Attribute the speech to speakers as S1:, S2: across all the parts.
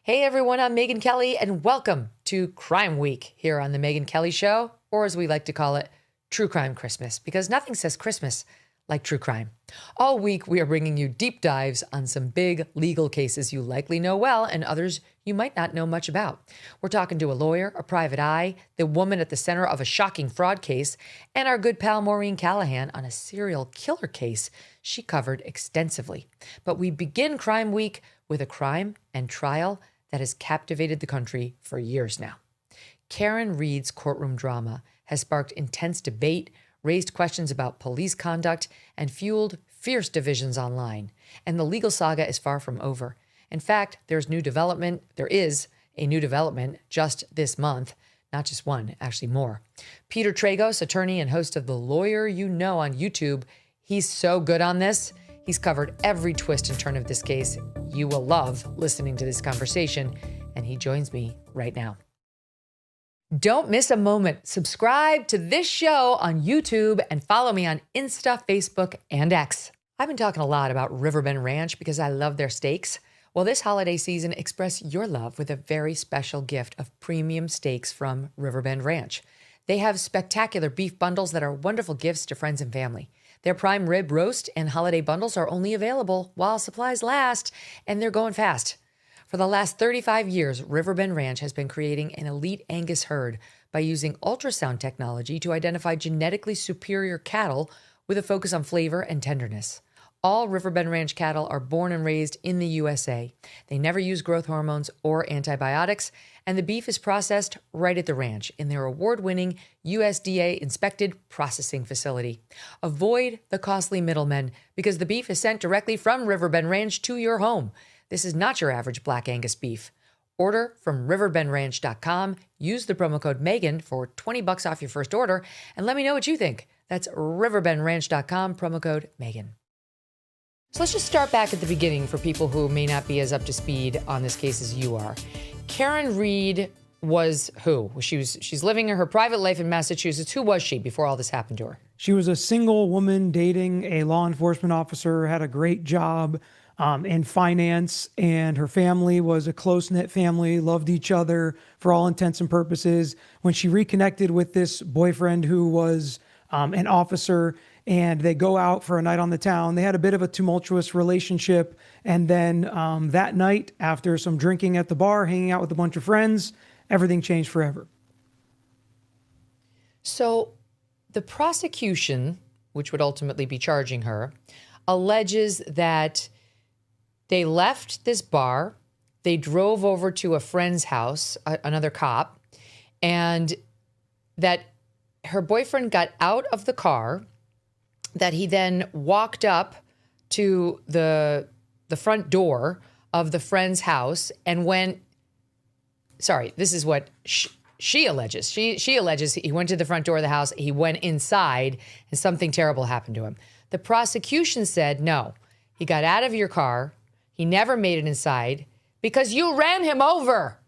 S1: Hey everyone, I'm Megyn Kelly, and welcome to Crime Week here on the Megyn Kelly Show, or as we like to call it, True Crime Christmas, because nothing says Christmas like true crime. All week, we are bringing you deep dives on some big legal cases you likely know well and others you might not know much about. We're talking to a lawyer, a private eye, the woman at the center of a shocking fraud case, and our good pal Maureen Callahan on a serial killer case she covered extensively. But we begin Crime Week with a crime and trial that has captivated the country for years now. Karen Read's courtroom drama has sparked intense debate, raised questions about police conduct, and fueled fierce divisions online. And the legal saga is far from over. In fact, there is a new development just this month. Not just one, actually more. Peter Tragos, attorney and host of The Lawyer You Know on YouTube, he's so good on this. He's covered every twist and turn of this case. You will love listening to this conversation, and he joins me right now. Don't miss a moment. Subscribe to this show on YouTube and follow me on Insta, Facebook, and X. I've been talking a lot about Riverbend Ranch because I love their steaks. Well, this holiday season, express your love with a very special gift of premium steaks from Riverbend Ranch. They have spectacular beef bundles that are wonderful gifts to friends and family. Their prime rib roast and holiday bundles are only available while supplies last, and they're going fast. For the last 35 years, Riverbend Ranch has been creating an elite Angus herd by using ultrasound technology to identify genetically superior cattle with a focus on flavor and tenderness. All Riverbend Ranch cattle are born and raised in the USA. They never use growth hormones or antibiotics, and the beef is processed right at the ranch in their award-winning USDA-inspected processing facility. Avoid the costly middlemen because the beef is sent directly from Riverbend Ranch to your home. This is not your average Black Angus beef. Order from riverbendranch.com. Use the promo code Megyn for $20 off your first order, and let me know what you think. That's riverbendranch.com, promo code Megyn. So let's just start back at the beginning for people who may not be as up to speed on this case as you are. Karen Read was who? She's living her private life in Massachusetts. Who was she before all this happened to her?
S2: She was a single woman dating a law enforcement officer, had a great job in finance, and her family was a close-knit family, loved each other for all intents and purposes. When she reconnected with this boyfriend who was an officer, and they go out for a night on the town. They had a bit of a tumultuous relationship. And then that night, after some drinking at the bar, hanging out with a bunch of friends, everything changed forever.
S1: So the prosecution, which would ultimately be charging her, alleges that they left this bar, they drove over to a friend's house, another cop, and that her boyfriend got out of the car, that he then walked up to the front door of the friend's house and this is what she alleges. She alleges he went to the front door of the house, he went inside, and something terrible happened to him. The prosecution said, no, he got out of your car, he never made it inside because you ran him over.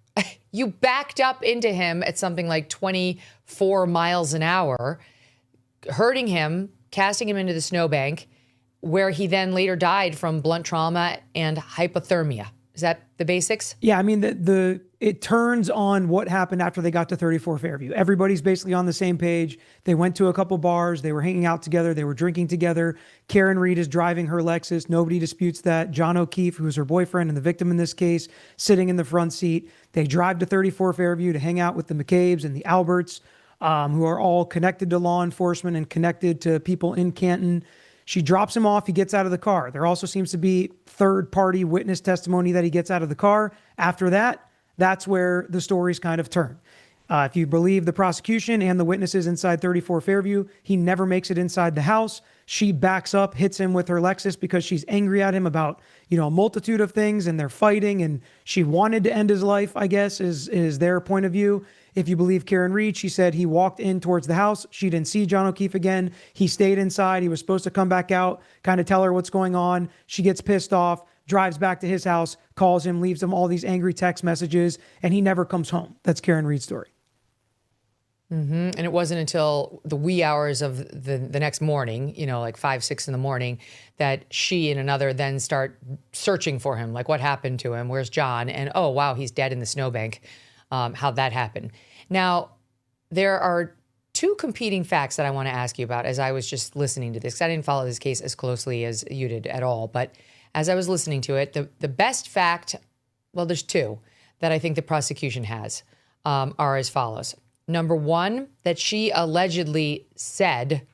S1: You backed up into him at something like 24 miles an hour, hurting him, casting him into the snowbank, where he then later died from blunt trauma and hypothermia. Is that the basics?
S2: Yeah, I mean, it turns on what happened after they got to 34 Fairview. Everybody's basically on the same page. They went to a couple bars. They were hanging out together. They were drinking together. Karen Read is driving her Lexus. Nobody disputes that. John O'Keefe, who's her boyfriend and the victim in this case, sitting in the front seat. They drive to 34 Fairview to hang out with the McCabe's and the Alberts, who are all connected to law enforcement and connected to people in Canton. She drops him off. He gets out of the car. There also seems to be third-party witness testimony that he gets out of the car. After that, that's where the stories kind of turn. If you believe the prosecution and the witnesses inside 34 Fairview, he never makes it inside the house. She backs up, hits him with her Lexus because she's angry at him about, a multitude of things, and they're fighting, and she wanted to end his life, I guess, is their point of view. If you believe Karen Read, she said he walked in towards the house. She didn't see John O'Keefe again. He stayed inside. He was supposed to come back out, kind of tell her what's going on. She gets pissed off, drives back to his house, calls him, leaves him all these angry text messages, and he never comes home. That's Karen Read's story.
S1: And it wasn't until the wee hours of the next morning, like 5, 6 in the morning, that she and another then start searching for him. Like, what happened to him? Where's John? And, oh, wow, he's dead in the snowbank. How'd that happen? Now, there are two competing facts that I want to ask you about as I was just listening to this, because I didn't follow this case as closely as you did at all. But as I was listening to it, the best fact, well, there's two that I think the prosecution has, are as follows. Number one, that she allegedly said,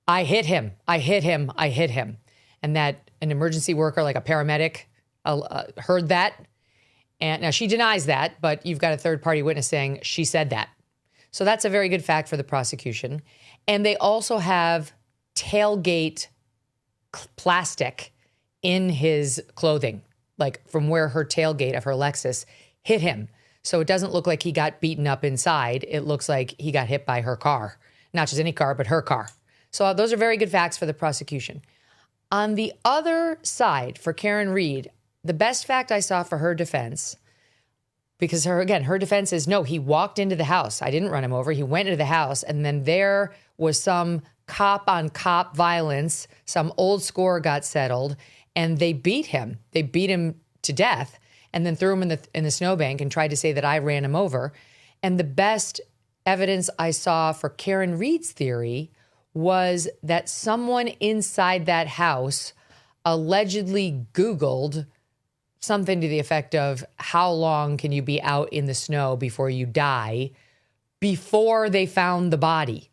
S1: I hit him, I hit him, I hit him. And that an emergency worker, like a paramedic, heard that. And now she denies that, but you've got a third party witness saying she said that. So that's a very good fact for the prosecution. And they also have tailgate plastic in his clothing, like from where her tailgate of her Lexus hit him. So it doesn't look like he got beaten up inside. It looks like he got hit by her car. Not just any car, but her car. So those are very good facts for the prosecution. On the other side, for Karen Reed, the best fact I saw for her defense, because her defense is, no, he walked into the house. I didn't run him over. He went into the house, and then there was some cop-on-cop violence. Some old score got settled, and they beat him. They beat him to death, and then threw him in the snowbank and tried to say that I ran him over. And the best evidence I saw for Karen Reed's theory was that someone inside that house allegedly Googled something to the effect of, how long can you be out in the snow before you die, before they found the body.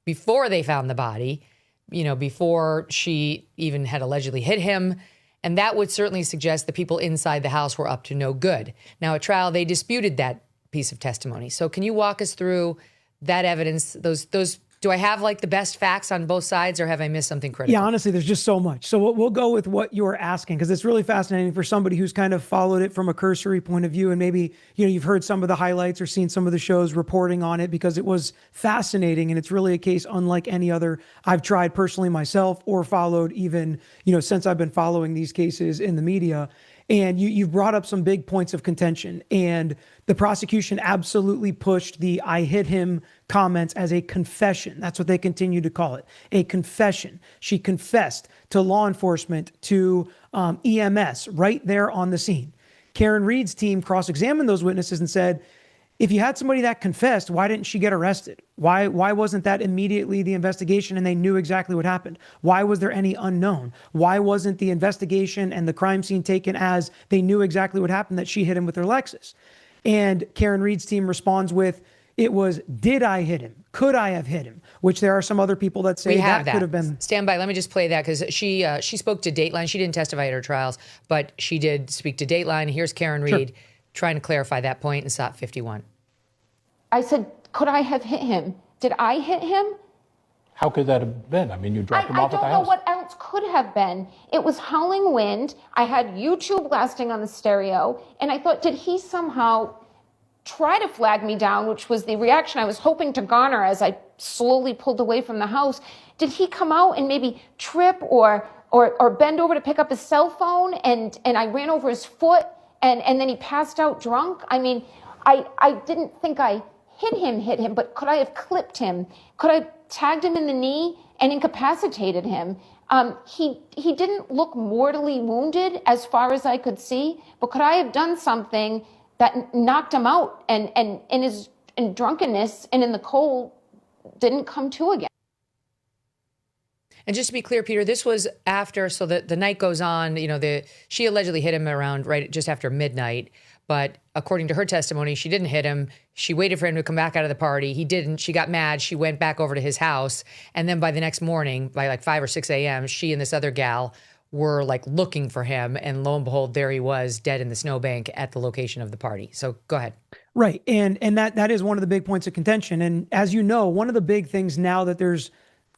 S1: Before they found the body, before she even had allegedly hit him. And that would certainly suggest the people inside the house were up to no good. Now, at trial, they disputed that piece of testimony. So can you walk us through that evidence? Those do I have like the best facts on both sides, or have I missed something critical?
S2: Yeah, honestly, there's just so much. So we'll go with what you're asking, because it's really fascinating for somebody who's kind of followed it from a cursory point of view. And maybe, you've heard some of the highlights or seen some of the shows reporting on it, because it was fascinating. And it's really a case unlike any other I've tried personally myself or followed even, since I've been following these cases in the media. And you've brought up some big points of contention, and the prosecution absolutely pushed the I hit him comments as a confession. That's what they continue to call it, a confession. She confessed to law enforcement, to EMS right there on the scene. Karen Reed's team cross-examined those witnesses and said, if you had somebody that confessed, why didn't she get arrested? Why wasn't that immediately the investigation and they knew exactly what happened? Why was there any unknown? Why wasn't the investigation and the crime scene taken as they knew exactly what happened, that she hit him with her Lexus? And Karen Reed's team responds with, it was, did I hit him? Could I have hit him? Which there are some other people that say that could have been. Stand
S1: by. Let me just play that, because she spoke to Dateline. She didn't testify at her trials, but she did speak to Dateline. Here's Karen Reed. Sure. Trying to clarify that point in SOT 51.
S3: I said, could I have hit him? Did I hit him?
S4: How could that have been? I mean, you dropped him off at the house.
S3: I don't know what else could have been. It was howling wind. I had YouTube blasting on the stereo. And I thought, did he somehow try to flag me down, which was the reaction I was hoping to garner as I slowly pulled away from the house? Did he come out and maybe trip or bend over to pick up his cell phone, and I ran over his foot, and then he passed out drunk? I mean, I didn't think I hit him, but could I have clipped him? Could I have tagged him in the knee and incapacitated him? He didn't look mortally wounded as far as I could see, but could I have done something that knocked him out, and in drunkenness and in the cold didn't come to again?
S1: And just to be clear, Peter, this was after, so the night goes on, she allegedly hit him around right just after midnight. But according to her testimony, she didn't hit him. She waited for him to come back out of the party. He didn't. She got mad. She went back over to his house. And then by the next morning, by like 5 or 6 a.m., she and this other gal were like looking for him. And lo and behold, there he was, dead in the snowbank at the location of the party. So go ahead.
S2: Right. And that is one of the big points of contention. And as you know, one of the big things now that there's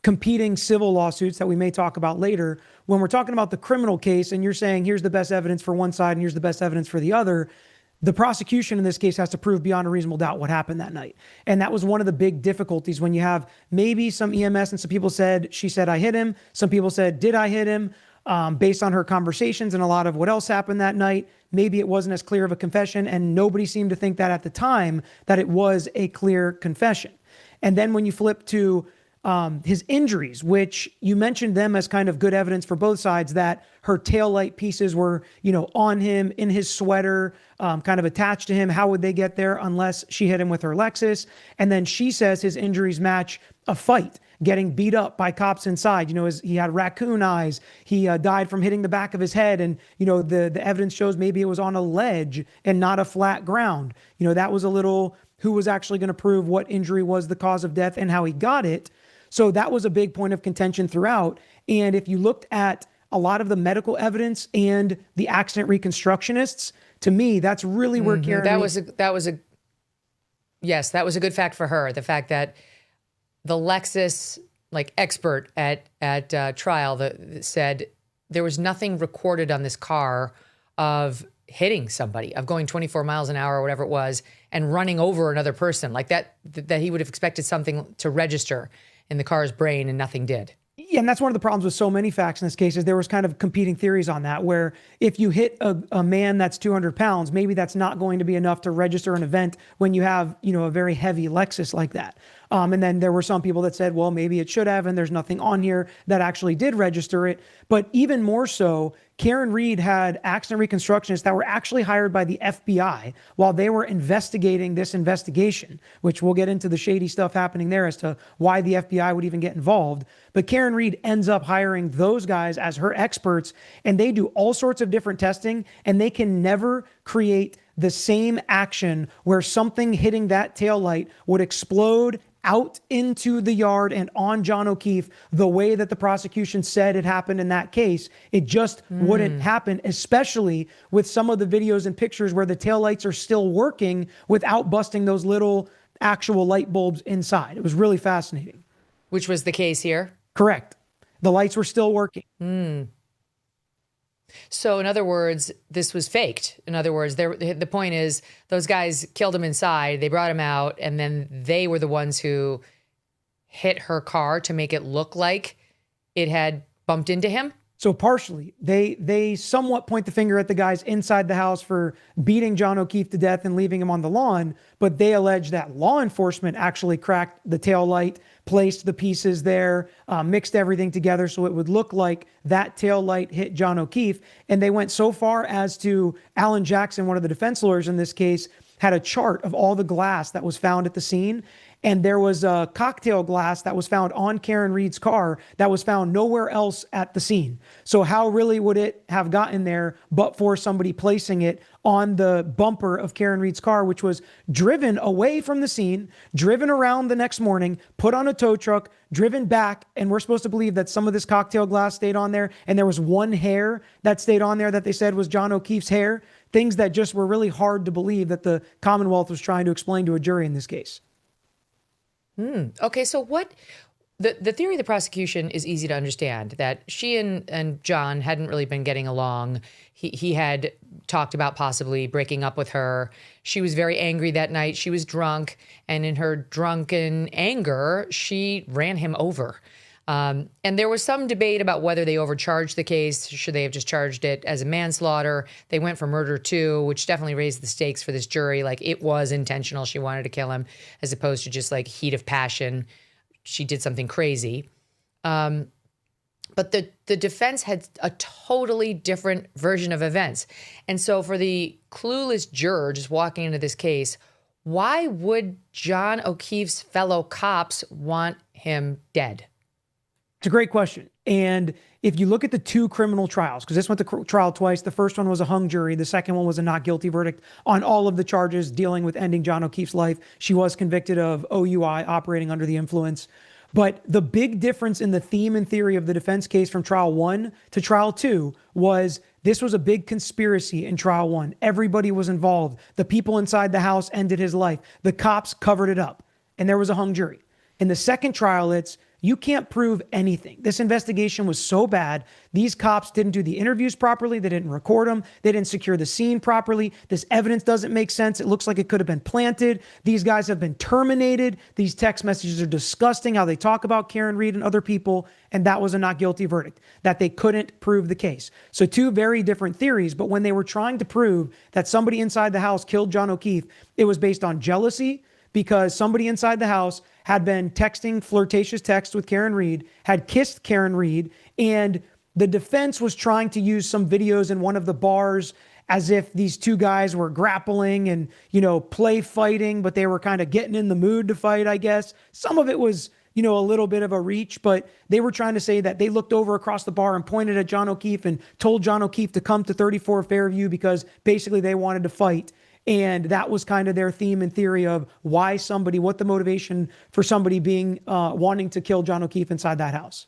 S2: competing civil lawsuits that we may talk about later, when we're talking about the criminal case and you're saying here's the best evidence for one side and here's the best evidence for the other, the prosecution in this case has to prove beyond a reasonable doubt what happened that night. And that was one of the big difficulties when you have maybe some EMS and some people said, she said, I hit him. Some people said, did I hit him? Based on her conversations and a lot of what else happened that night, maybe it wasn't as clear of a confession, and nobody seemed to think that at the time that it was a clear confession. And then when you flip to his injuries, which you mentioned them as kind of good evidence for both sides, that her taillight pieces were, on him, in his sweater, kind of attached to him. How would they get there unless she hit him with her Lexus? And then she says his injuries match a fight, getting beat up by cops inside. He had raccoon eyes. He died from hitting the back of his head. And, the evidence shows maybe it was on a ledge and not a flat ground. That was a little, who was actually going to prove what injury was the cause of death and how he got it. So that was a big point of contention throughout. And if you looked at a lot of the medical evidence and the accident reconstructionists, to me, that's really where Karen.
S1: That was a good fact for her. The fact that the Lexus expert at trial that said there was nothing recorded on this car of hitting somebody, of going 24 miles an hour or whatever it was, and running over another person like that he would have expected something to register in the car's brain, and nothing did.
S2: Yeah, and that's one of the problems with so many facts in this case is there was kind of competing theories on that, where if you hit a man that's 200 pounds, maybe that's not going to be enough to register an event when you have, a very heavy Lexus like that. And then there were some people that said, well, maybe it should have, and there's nothing on here that actually did register it. But even more so, Karen Reed had accident reconstructionists that were actually hired by the FBI while they were investigating this investigation, which we'll get into the shady stuff happening there as to why the FBI would even get involved. But Karen Reed ends up hiring those guys as her experts, and they do all sorts of different testing, and they can never create the same action where something hitting that taillight would explode out into the yard and on John O'Keefe the way that the prosecution said it happened in that case. It just wouldn't happen, especially with some of the videos and pictures where the taillights are still working without busting those little actual light bulbs inside. It was really fascinating.
S1: Which was the case here?
S2: Correct. The lights were still working.
S1: So in other words, this was faked. In other words, the point is those guys killed him inside. They brought him out, and then they were the ones who hit her car to make it look like it had bumped into him.
S2: So partially, they somewhat point the finger at the guys inside the house for beating John O'Keefe to death and leaving him on the lawn, but they allege that law enforcement actually cracked the taillight, placed the pieces there, mixed everything together so it would look like that taillight hit John O'Keefe. And they went so far as to, Alan Jackson, one of the defense lawyers in this case, had a chart of all the glass that was found at the scene. And there was a cocktail glass that was found on Karen Reed's car that was found nowhere else at the scene. So how really would it have gotten there but for somebody placing it on the bumper of Karen Reed's car, which was driven away from the scene, driven around the next morning, put on a tow truck, driven back, and we're supposed to believe that some of this cocktail glass stayed on there, and there was one hair that stayed on there that they said was John O'Keefe's hair, things that just were really hard to believe that the Commonwealth was trying to explain to a jury in this case.
S1: Okay, so what the theory of the prosecution is easy to understand, that she and John hadn't really been getting along. He had talked about possibly breaking up with her. She was very angry that night. She was drunk, and in her drunken anger, she ran him over. And there was some debate about whether they overcharged the case. Should they have just charged it as a manslaughter? They went for murder too, which definitely raised the stakes for this jury. Like, it was intentional. She wanted to kill him, as opposed to just like heat of passion. She did something crazy. But the defense had a totally different version of events. And so for the clueless juror just walking into this case, why would John O'Keefe's fellow cops want him dead?
S2: It's a great question. And if you look at the two criminal trials, because this went to trial twice, the first one was a hung jury. The second one was a not guilty verdict on all of the charges dealing with ending John O'Keefe's life. She was convicted of OUI, operating under the influence. But the big difference in the theme and theory of the defense case from trial 1 to trial 2 was this was a big conspiracy in trial 1. Everybody was involved. The people inside the house ended his life. The cops covered it up, and there was a hung jury. In the second trial, it's you can't prove anything. This investigation was so bad. These cops didn't do the interviews properly. They didn't record them. They didn't secure the scene properly. This evidence doesn't make sense. It looks like it could have been planted. These guys have been terminated. These text messages are disgusting, how they talk about Karen Reed and other people. And that was a not guilty verdict, that they couldn't prove the case. So two very different theories. But when they were trying to prove that somebody inside the house killed John O'Keefe, it was based on jealousy, because somebody inside the house had been texting flirtatious texts with Karen Reed, had kissed Karen Reed, and the defense was trying to use some videos in one of the bars as if these two guys were grappling and, play fighting, but they were kind of getting in the mood to fight, I guess. Some of it was, a little bit of a reach, but they were trying to say that they looked over across the bar and pointed at John O'Keefe and told John O'Keefe to come to 34 Fairview because basically they wanted to fight. And that was kind of their theme and theory of what the motivation for somebody being wanting to kill John O'Keefe inside that house.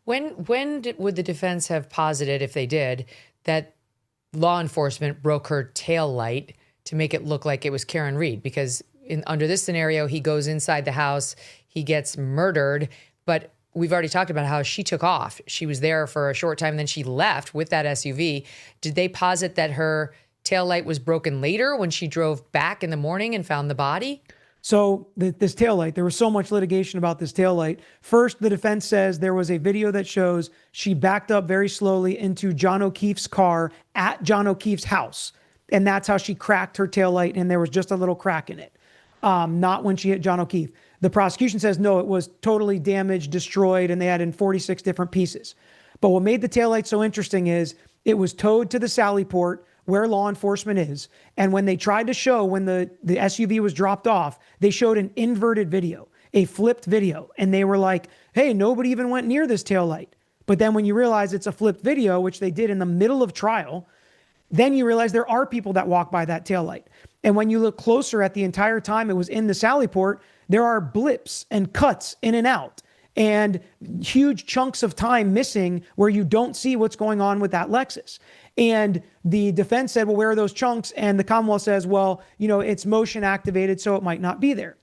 S1: Would the defense have posited, if they did, that law enforcement broke her tail light to make it look like it was Karen Reed? Because under this scenario, he goes inside the house, he gets murdered, but we've already talked about how she took off. She was there for a short time, then she left with that SUV. Did they posit that her tail light was broken later when she drove back in the morning and found the body?
S2: So this taillight, there was so much litigation about this taillight. First, the defense says there was a video that shows she backed up very slowly into John O'Keefe's car at John O'Keefe's house. And that's how she cracked her taillight, and there was just a little crack in it. Not when she hit John O'Keefe. The prosecution says, no, it was totally damaged, destroyed, and they had in 46 different pieces. But what made the taillight so interesting is it was towed to the Sally Port where law enforcement is. And when they tried to show when the SUV was dropped off, they showed an inverted video, a flipped video. And they were like, hey, nobody even went near this taillight. But then when you realize it's a flipped video, which they did in the middle of trial, then you realize there are people that walk by that taillight. And when you look closer at the entire time it was in the Sally Port, there are blips and cuts in and out and huge chunks of time missing where you don't see what's going on with that Lexus. And the defense said, well, where are those chunks? And the Commonwealth says, well, it's motion activated, so it might not be there.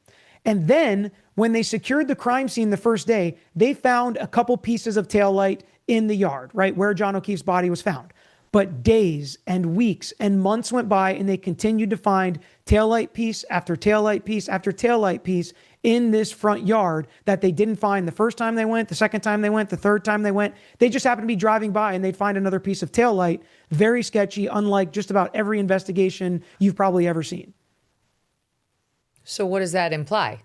S2: And then when they secured the crime scene the first day, they found a couple pieces of taillight in the yard, right where John O'Keefe's body was found. But days and weeks and months went by, and they continued to find taillight piece after taillight piece after taillight piece in this front yard that they didn't find the first time they went, the second time they went, the third time they went. They just happened to be driving by and they'd find another piece of taillight. Very sketchy, unlike just about every investigation you've probably ever seen.
S1: So what does that imply?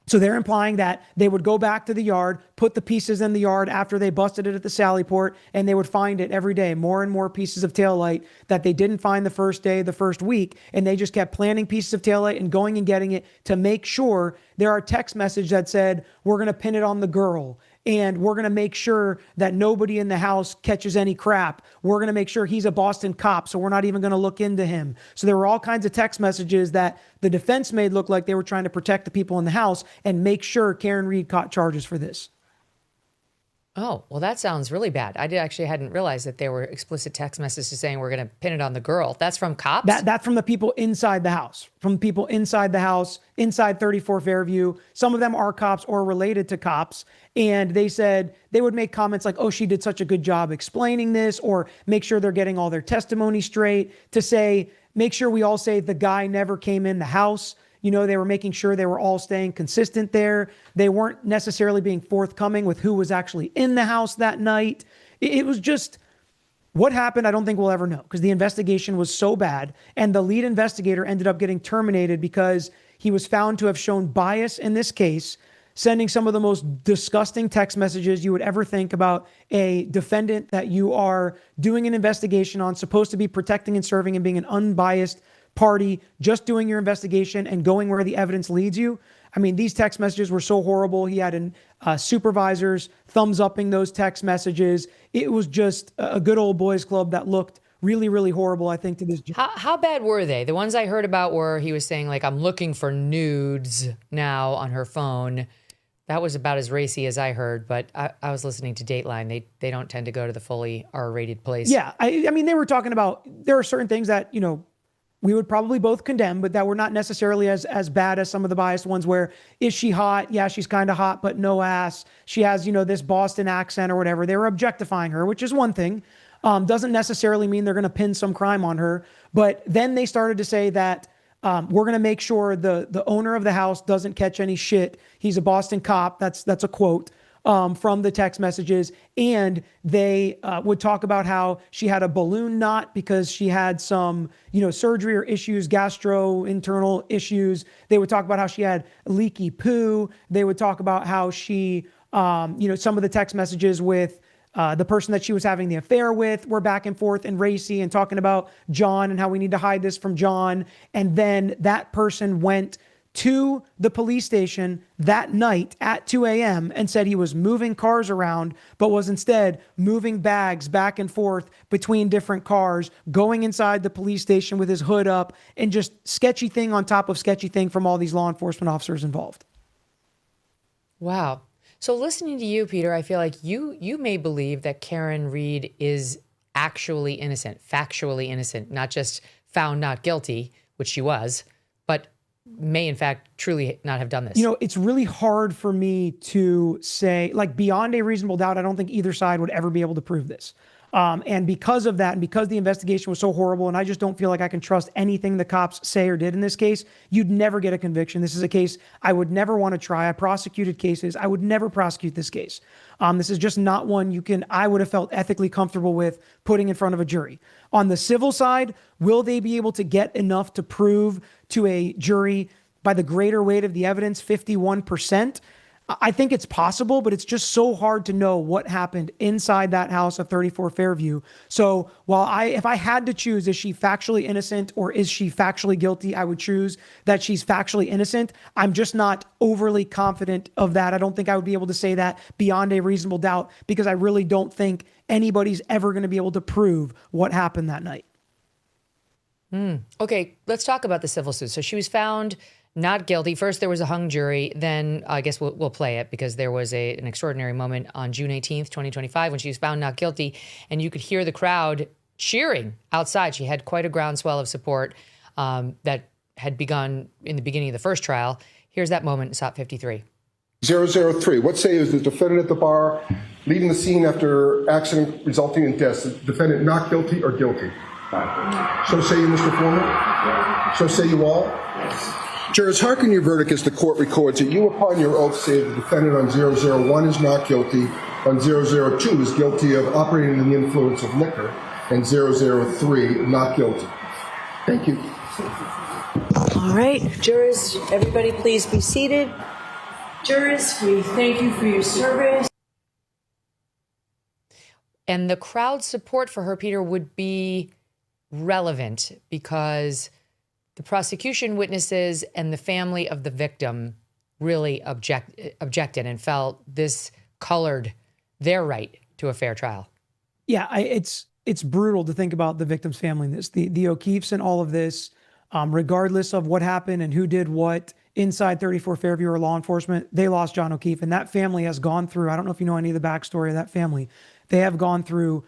S2: So they're implying that they would go back to the yard, put the pieces in the yard after they busted it at the Sally Port, and they would find it every day, more and more pieces of taillight that they didn't find the first day, the first week, and they just kept planting pieces of taillight and going and getting it to make sure. There are text messages that said, we're going to pin it on the girl, and we're going to make sure that nobody in the house catches any crap. We're going to make sure he's a Boston cop, so we're not even going to look into him. So there were all kinds of text messages that the defense made look like they were trying to protect the people in the house and make sure Karen Reed caught charges for this.
S1: Oh, well, that sounds really bad. I hadn't realized that there were explicit text messages saying we're going to pin it on the girl. That's from cops?
S2: That's from the people inside the house, inside 34 Fairview. Some of them are cops or related to cops. And they said they would make comments like, oh, she did such a good job explaining this, or make sure they're getting all their testimony straight, to say, make sure we all say the guy never came in the house. They were making sure they were all staying consistent there. They weren't necessarily being forthcoming with who was actually in the house that night. It was just what happened. I don't think we'll ever know because the investigation was so bad. And the lead investigator ended up getting terminated because he was found to have shown bias in this case, sending some of the most disgusting text messages you would ever think about a defendant that you are doing an investigation on, supposed to be protecting and serving and being an unbiased party, just doing your investigation and going where the evidence leads you. I mean, these text messages were so horrible. He had supervisors thumbs upping those text messages. It was just a good old boys club that looked really, really horrible, I think, to this.
S1: How bad were they? The ones I heard about were he was saying, like, I'm looking for nudes now on her phone. That was about as racy as I heard, but I was listening to Dateline. They don't tend to go to the fully R-rated place.
S2: Yeah, I mean, they were talking about, there are certain things that, we would probably both condemn, but that were not necessarily as bad as some of the biased ones where, is she hot? Yeah, she's kind of hot, but no ass. She has, this Boston accent or whatever. They were objectifying her, which is one thing. Doesn't necessarily mean they're going to pin some crime on her. But then they started to say that we're going to make sure the owner of the house doesn't catch any shit. He's a Boston cop. That's a quote. from the text messages. And they would talk about how she had a balloon knot because she had some, surgery or issues, gastrointestinal issues. They would talk about how she had leaky poo. They would talk about how she, some of the text messages with the person that she was having the affair with were back and forth and racy and talking about John and how we need to hide this from John. And then that person went to the police station that night at 2 a.m. and said he was moving cars around, but was instead moving bags back and forth between different cars, going inside the police station with his hood up, and just sketchy thing on top of sketchy thing from all these law enforcement officers involved.
S1: Wow. So listening to you, Peter, I feel like you may believe that Karen Read is actually innocent, factually innocent, not just found not guilty, which she was, but may in fact truly not have done this.
S2: It's really hard for me to say, like, beyond a reasonable doubt, I don't think either side would ever be able to prove this. And because of that, and because the investigation was so horrible, and I just don't feel like I can trust anything the cops say or did in this case, you'd never get a conviction. This is a case I would never want to try. I prosecuted cases. I would never prosecute this case. This is just not one I would have felt ethically comfortable with putting in front of a jury. On the civil side, will they be able to get enough to prove to a jury by the greater weight of the evidence, 51%? I think it's possible, but it's just so hard to know what happened inside that house of 34 Fairview. So if I had to choose, is she factually innocent or is she factually guilty? I would choose that she's factually innocent. I'm just not overly confident of that. I don't think I would be able to say that beyond a reasonable doubt because I really don't think anybody's ever going to be able to prove what happened that night.
S1: Okay, let's talk about the civil suit. So she was found not guilty. First, there was a hung jury. Then I guess we'll play it because there was an extraordinary moment on June 18th, 2025, when she was found not guilty. And you could hear the crowd cheering outside. She had quite a groundswell of support that had begun in the beginning of the first trial. Here's that moment in SOP 53.
S5: 003. What say is the defendant at the bar leaving the scene after accident resulting in death? The defendant not guilty or guilty? So say you, Mr. Foreman? So say you all? Jurors, hearken your verdict as the court records that you upon your oath say the defendant on 001 is not guilty, on 002 is guilty of operating in the influence of liquor, and 003 not guilty. Thank you.
S6: All right, jurors, everybody please be seated. Jurors, we thank you for your service.
S1: And the crowd support for her, Peter, would be relevant because the prosecution witnesses and the family of the victim really objected and felt this colored their right to a fair trial.
S2: Yeah, it's brutal to think about the victim's family in this. The O'Keefes and all of this, regardless of what happened and who did what inside 34 Fairview or law enforcement, they lost John O'Keefe. And that family has gone through, I don't know if you know any of the backstory of that family, they have gone through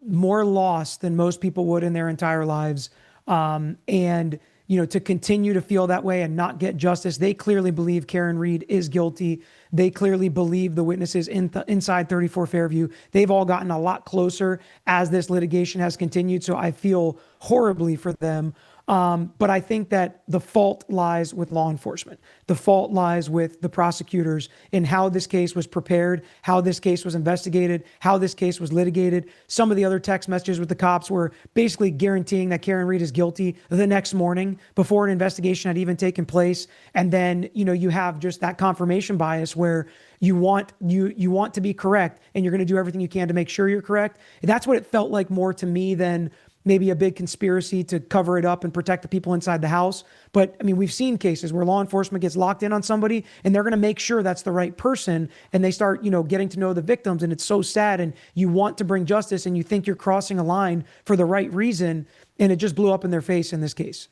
S2: more loss than most people would in their entire lives. And to continue to feel that way and not get justice, they clearly believe Karen Read is guilty. They clearly believe the witnesses inside 34 Fairview. They've all gotten a lot closer as this litigation has continued. So I feel horribly for them. But I think that the fault lies with law enforcement. The fault lies with the prosecutors in how this case was prepared, how this case was investigated, how this case was litigated. Some of the other text messages with the cops were basically guaranteeing that Karen Read is guilty the next morning before an investigation had even taken place. And then, you have just that confirmation bias where you want to be correct and you're going to do everything you can to make sure you're correct. That's what it felt like more to me than maybe a big conspiracy to cover it up and protect the people inside the house. But we've seen cases where law enforcement gets locked in on somebody and they're going to make sure that's the right person. And they start, getting to know the victims, and it's so sad. And you want to bring justice and you think you're crossing a line for the right reason. And it just blew up in their face in this case.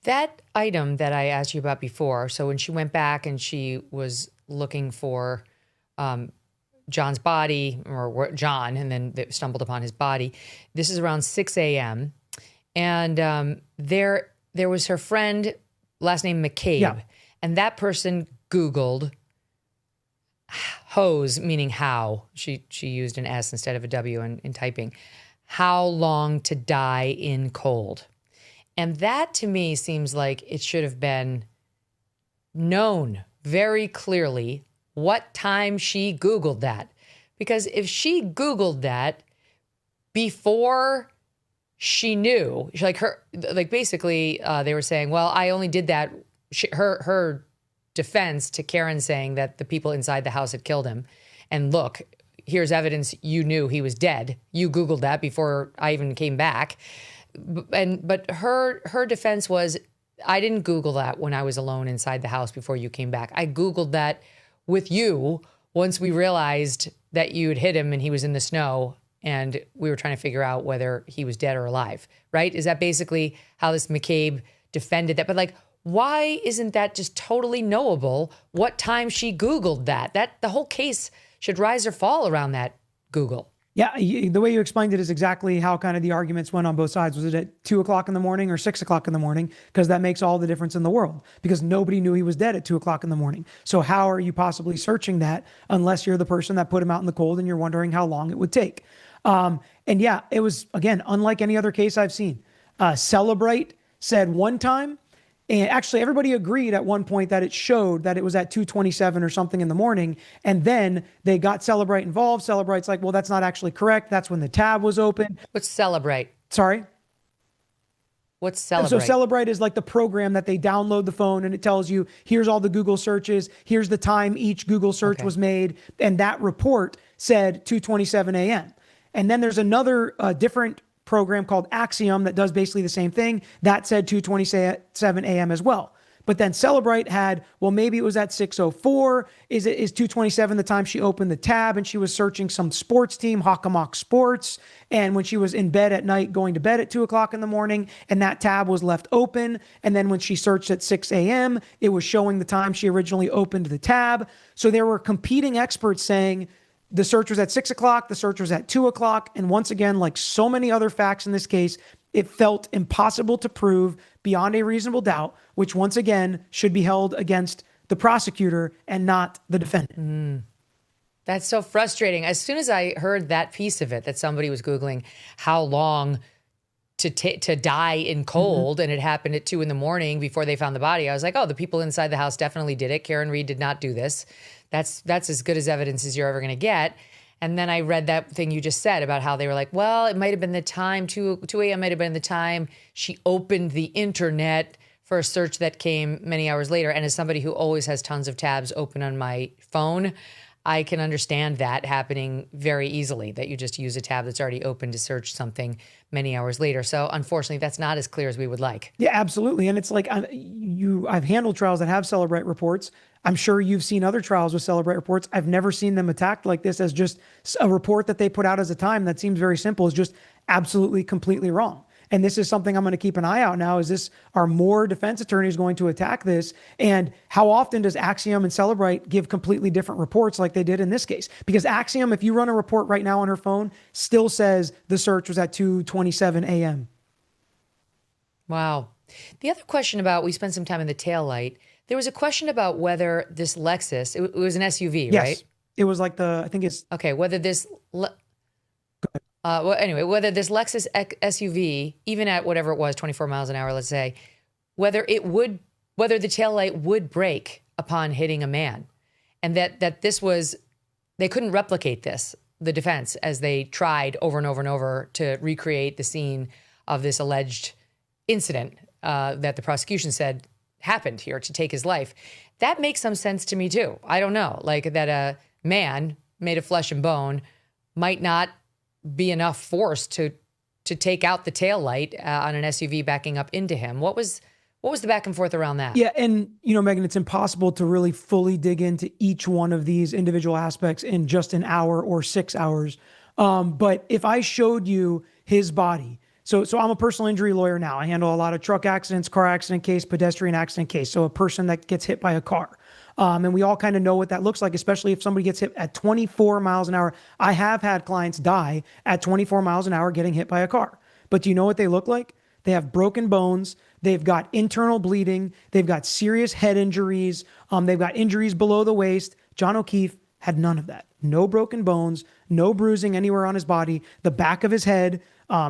S1: That item that I asked you about before, so when she went back and she was looking for John's body, or John, and then they stumbled upon his body. This is around 6 a.m. And there was her friend, last name McCabe,
S2: yeah.
S1: And that person Googled hose, meaning how. She used an S instead of a W in typing. How long to die in cold. And that to me seems like it should have been known very clearly what time she Googled that. Because if she Googled that before she knew, basically they were saying, well, I only did that. Her defense to Karen saying that the people inside the house had killed him. And look, here's evidence you knew he was dead. You Googled that before I even came back. But her defense was, I didn't Google that when I was alone inside the house before you came back. I Googled that with you once we realized that you had hit him and he was in the snow and we were trying to figure out whether he was dead or alive, right? Is that basically how this McCabe defended that? But like, why isn't that just totally knowable what time she Googled that? That the whole case should rise or fall around that Google.
S2: Yeah, the way you explained it is exactly how kind of the arguments went on both sides. Was it at 2 o'clock in the morning or 6 o'clock in the morning? Because that makes all the difference in the world, because nobody knew he was dead at 2 o'clock in the morning. So how are you possibly searching that unless you're the person that put him out in the cold and you're wondering how long it would take? And yeah, it was, again, unlike any other case I've seen. Celebrate said one time, and actually everybody agreed at one point that it showed that it was at 2:27 or something in the morning. And then they got Celebrate involved. Celebrate's like, well, that's not actually correct. That's when the tab was open.
S1: What's Celebrate?
S2: Sorry?
S1: What's Celebrate?
S2: So Celebrate is like the program that they download the phone and it tells you, here's all the Google searches. Here's the time each Google search was made. And that report said 2:27 a.m. And then there's another different program called Axiom that does basically the same thing. That said 2:27 a.m. as well. But then Celebrate had, well, maybe it was at 6:04. Is 2:27 the time she opened the tab and she was searching some sports team, Hockomock Sports, and when she was in bed at night, going to bed at 2 o'clock in the morning, and that tab was left open. And then when she searched at 6 a.m., it was showing the time she originally opened the tab. So there were competing experts saying the search was at 6 o'clock, the search was at 2 o'clock. And once again, like so many other facts in this case, it felt impossible to prove beyond a reasonable doubt, which once again should be held against the prosecutor and not the defendant.
S1: That's so frustrating. As soon as I heard that piece of it, that somebody was Googling how long to die in cold, and it happened at 2 a.m. before they found the body, I was like, oh, the people inside the house definitely did it. Karen Reed did not do this. That's as good as evidence as you're ever going to get. And then I read that thing you just said about how they were like, well, it might have been the time, 2 a.m. might have been the time she opened the internet for a search that came many hours later. And as somebody who always has tons of tabs open on my phone, I can understand that happening very easily, that you just use a tab that's already open to search something many hours later. So unfortunately, that's not as clear as we would like.
S2: Yeah, absolutely. And it's like I've handled trials that have Celebrate reports. I'm sure you've seen other trials with Celebrate reports. I've never seen them attacked like this as just a report that they put out as a time that seems very simple is just absolutely, completely wrong. And this is something I'm going to keep an eye out now. Are more defense attorneys going to attack this? And how often does Axiom and Celebrate give completely different reports like they did in this case? Because Axiom, if you run a report right now on her phone, still says the search was at 2:27 a.m.
S1: Wow. The other question about, we spent some time in the taillight. There was a question about whether this Lexus, it was an SUV,
S2: Yes.
S1: right?
S2: It was like
S1: whether this, whether this Lexus SUV, even at whatever it was, 24 miles an hour, let's say, whether the taillight would break upon hitting a man, and that this was, they couldn't replicate this, the defense, as they tried over and over and over to recreate the scene of this alleged incident that the prosecution said happened here to take his life. That makes some sense to me too. I don't know, like that a man made of flesh and bone might not be enough force to take out the taillight on an SUV backing up into him. What was the back and forth around that?
S2: Yeah, and Megyn, it's impossible to really fully dig into each one of these individual aspects in just an hour or 6 hours. But if I showed you his body, so I'm a personal injury lawyer now. I handle a lot of truck accidents, car accident case, pedestrian accident case. So a person that gets hit by a car. And we all kind of know what that looks like, especially if somebody gets hit at 24 miles an hour. I have had clients die at 24 miles an hour getting hit by a car. But do you know what they look like? They have broken bones. They've got internal bleeding. They've got serious head injuries. They've got injuries below the waist. John O'Keefe had none of that. No broken bones, no bruising anywhere on his body. The back of his head,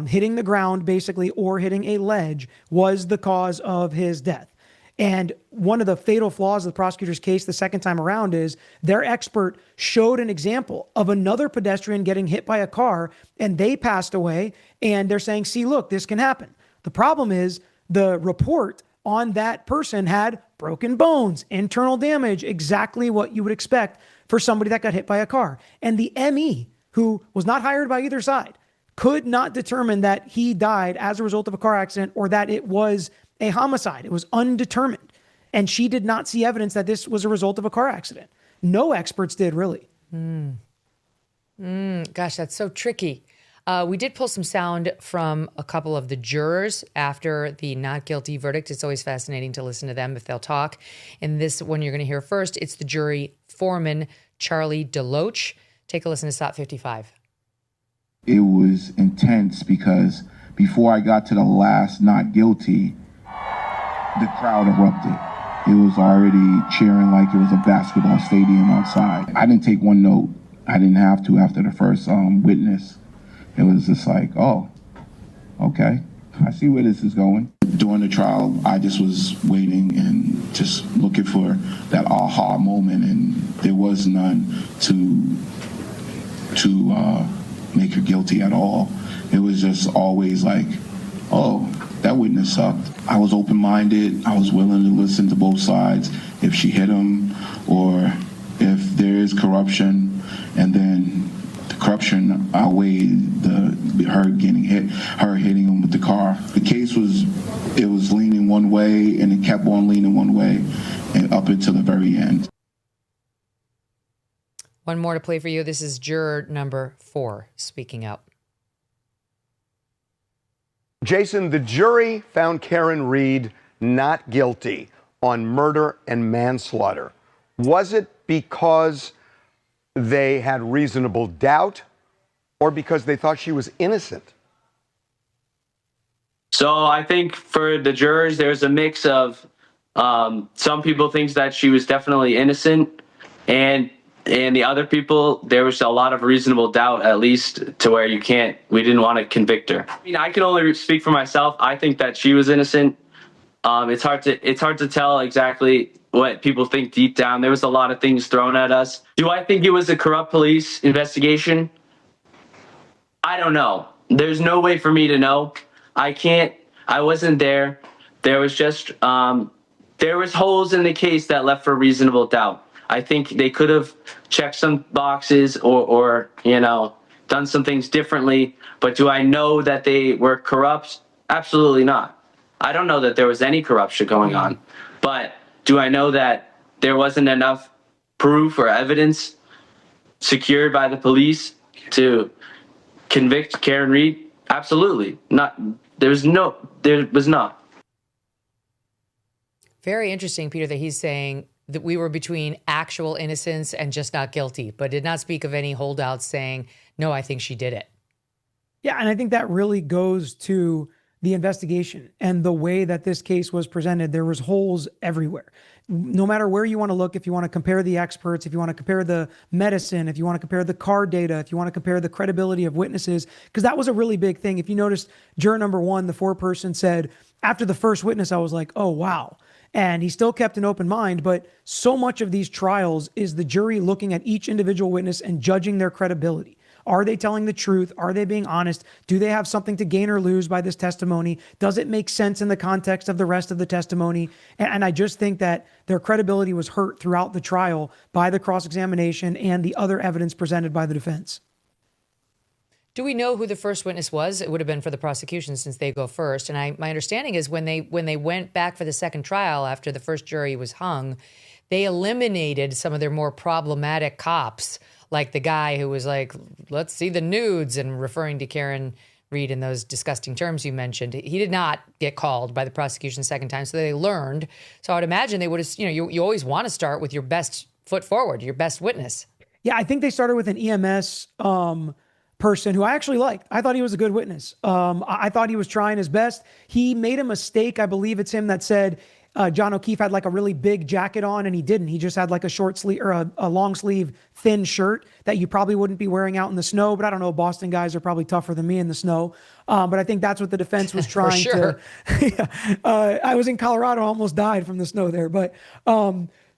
S2: hitting the ground basically, or hitting a ledge was the cause of his death. And one of the fatal flaws of the prosecutor's case the second time around is their expert showed an example of another pedestrian getting hit by a car and they passed away. And they're saying, see, look, this can happen. The problem is the report on that person had broken bones, internal damage, exactly what you would expect for somebody that got hit by a car. And the ME, who was not hired by either side, could not determine that he died as a result of a car accident or that it was a homicide. It was undetermined. And she did not see evidence that this was a result of a car accident. No experts did, really.
S1: Gosh, that's so tricky. We did pull some sound from a couple of the jurors after the not guilty verdict. It's always fascinating to listen to them if they'll talk. And this one you're going to hear first, it's the jury foreman, Charlie DeLoach. Take a listen to Stop 55.
S7: It was intense because before I got to the last not guilty, the crowd erupted. It was already cheering like it was a basketball stadium outside. I didn't take one note. I didn't have to after the first witness. It was just like, oh, okay, I see where this is going. During the trial, I just was waiting and just looking for that aha moment, and there was none to make her guilty at all. It was just always like, oh, that witness sucked. I was open-minded. I was willing to listen to both sides. If she hit him or if there is corruption, and then the corruption outweighed her getting hit, her hitting him with the car. The case was leaning one way, and it kept on leaning one way, and up until the very end.
S1: One more to play for you. This is juror number 4 speaking up.
S8: Jason, the jury found Karen Reed not guilty on murder and manslaughter. Was it because they had reasonable doubt or because they thought she was innocent?
S9: So I think for the jurors, there's a mix of some people think that she was definitely innocent, and the other people, there was a lot of reasonable doubt, at least to where we didn't want to convict her. I mean, I can only speak for myself. I think that she was innocent. It's hard to tell exactly what people think deep down. There was a lot of things thrown at us. Do I think it was a corrupt police investigation? I don't know. There's no way for me to know. I wasn't there. There was just, there was holes in the case that left for reasonable doubt. I think they could have checked some boxes or done some things differently. But do I know that they were corrupt? Absolutely not. I don't know that there was any corruption going on. But do I know that there wasn't enough proof or evidence secured by the police to convict Karen Reed? Absolutely not. There was not.
S1: Very interesting, Peter, that he's saying that we were between actual innocence and just not guilty, but did not speak of any holdouts saying, no, I think she did it.
S2: Yeah, and I think that really goes to the investigation and the way that this case was presented. There was holes everywhere. No matter where you want to look, if you want to compare the experts, if you want to compare the medicine, if you want to compare the car data, if you want to compare the credibility of witnesses, because that was a really big thing. If you noticed, juror number 1, the 4-person said, after the first witness, I was like, oh, wow. And he still kept an open mind, but so much of these trials is the jury looking at each individual witness and judging their credibility. Are they telling the truth? Are they being honest? Do they have something to gain or lose by this testimony? Does it make sense in the context of the rest of the testimony? And I just think that their credibility was hurt throughout the trial by the cross-examination and the other evidence presented by the defense.
S1: Do we know who the first witness was? It would have been for the prosecution since they go first. And my understanding is when they went back for the second trial after the first jury was hung, they eliminated some of their more problematic cops, like the guy who was like, let's see the nudes, and referring to Karen Reed in those disgusting terms you mentioned. He did not get called by the prosecution second time, so they learned. So I would imagine they would have, you always want to start with your best foot forward, your best witness.
S2: Yeah, I think they started with an EMS person who I actually liked. I thought he was a good witness. I thought he was trying his best. He made a mistake. I believe it's him that said, John O'Keefe had like a really big jacket on, and he didn't. He just had like a short sleeve or a long sleeve thin shirt that you probably wouldn't be wearing out in the snow. But I don't know, Boston guys are probably tougher than me in the snow. But I think that's what the defense was trying
S1: sure.
S2: to. I was in Colorado, almost died from the snow there. But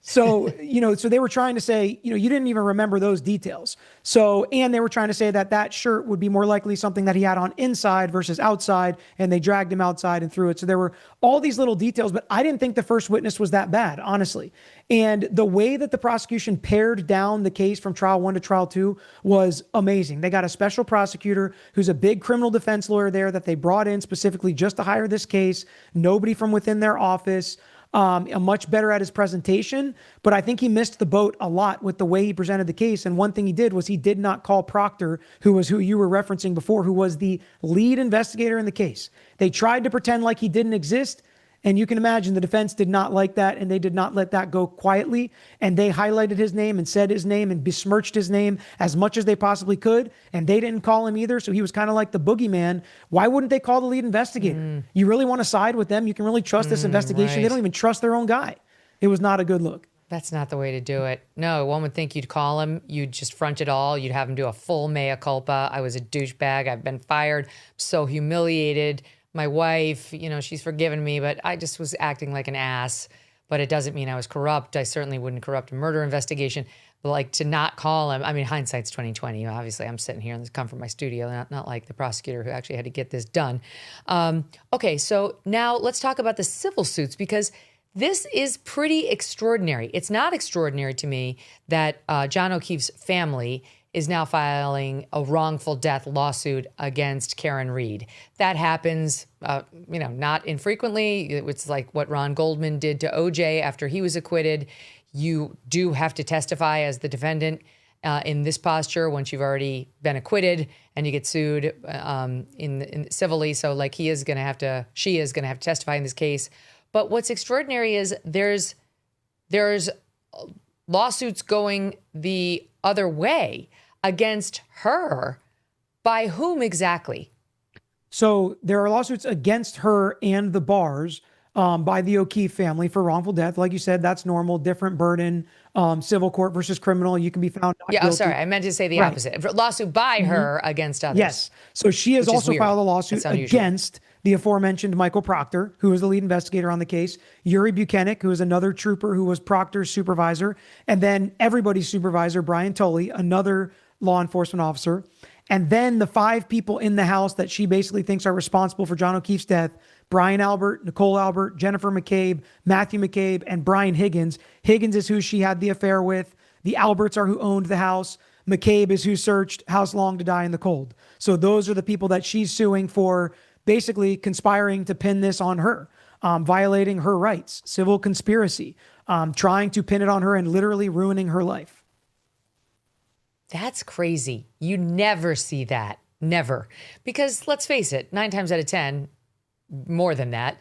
S2: so, so they were trying to say, you didn't even remember those details. So, and they were trying to say that shirt would be more likely something that he had on inside versus outside, and they dragged him outside and threw it. So there were all these little details, but I didn't think the first witness was that bad, honestly. And the way that the prosecution pared down the case from trial 1 to trial 2 was amazing. They got a special prosecutor who's a big criminal defense lawyer there that they brought in specifically just to hire this case. Nobody from within their office. Much better at his presentation, but I think he missed the boat a lot with the way he presented the case. And one thing he did was he did not call Proctor, who you were referencing before, who was the lead investigator in the case. They tried to pretend like he didn't exist. And you can imagine the defense did not like that, and they did not let that go quietly. And they highlighted his name and said his name and besmirched his name as much as they possibly could. And they didn't call him either. So he was kind of like the boogeyman. Why wouldn't they call the lead investigator? You really want to side with them? You can really trust this investigation.
S1: Right.
S2: They don't even trust their own guy. It was not a good look.
S1: That's not the way to do it. No, one would think you'd call him, you'd just front it all, you'd have him do a full mea culpa. I was a douchebag. I've been fired. I'm so humiliated. My wife, she's forgiven me, but I just was acting like an ass. But it doesn't mean I was corrupt. I certainly wouldn't corrupt a murder investigation. But like to not call him, I mean, hindsight's 2020. Obviously, I'm sitting here in this come from my studio, not like the prosecutor who actually had to get this done. Okay, so now let's talk about the civil suits, because this is pretty extraordinary. It's not extraordinary to me that John O'Keefe's family is now filing a wrongful death lawsuit against Karen Reed. That happens, not infrequently. It's like what Ron Goldman did to OJ after he was acquitted. You do have to testify as the defendant in this posture once you've already been acquitted and you get sued in civilly. So like she is going to have to testify in this case. But what's extraordinary is there's lawsuits going the other way against her. By whom exactly?
S2: So there are lawsuits against her and the bars by the O'Keefe family for wrongful death. Like you said, that's normal, different burden, civil court versus criminal. You can be found not guilty.
S1: Oh, sorry. I meant to say the opposite. Lawsuit by her against others.
S2: Yes. So she has also filed a lawsuit against the aforementioned Michael Proctor, who was the lead investigator on the case, Yuri Buchanan, who is another trooper who was Proctor's supervisor, and then everybody's supervisor, Brian Tully, another law enforcement officer. And then the 5 people in the house that she basically thinks are responsible for John O'Keefe's death: Brian Albert, Nicole Albert, Jennifer McCabe, Matthew McCabe, and Brian Higgins. Higgins is who she had the affair with. The Alberts are who owned the house. McCabe is who searched House Long to Die in the Cold. So those are the people that she's suing for basically conspiring to pin this on her, violating her rights, civil conspiracy, trying to pin it on her and literally ruining her life.
S1: That's crazy. You never see that. Never. Because let's face it, 9 times out of 10, more than that,